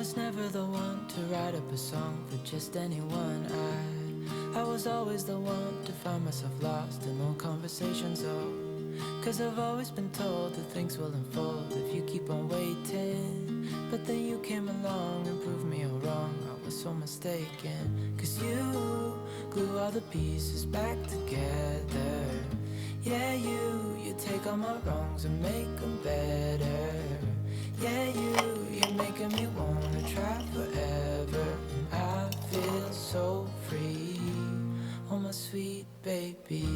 was never the one to write up a song for just anyone. I was always the one to find myself lost in old conversations. Oh, 'cause I've always been told that things will unfold if you keep on waiting. But then you came along and proved me all wrong. I was so mistaken. 'Cause you glue all the pieces back together. Yeah, you take all my wrongs and make them better. Yeah, you're making me wanna try forever. And I feel so free, oh my sweet baby.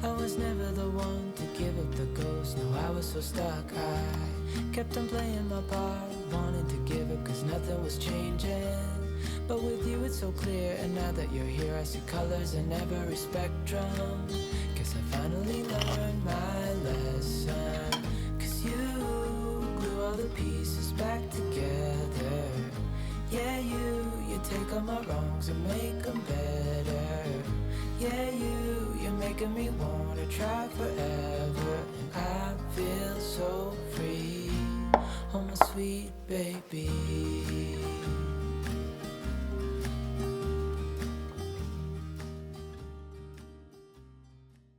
I was never the one to give up the ghost. No, I was so stuck. I kept on playing my part, wanting to give up 'cause nothing was changing. But with you it's so clear, and now that you're here I see colors in every spectrum. Guess I finally learned my lesson. 'Cause you glue all the pieces back together. Yeah, you take all my wrongs and make them better. Yeah, you're making me wanna try forever. And I feel so free, oh my sweet baby.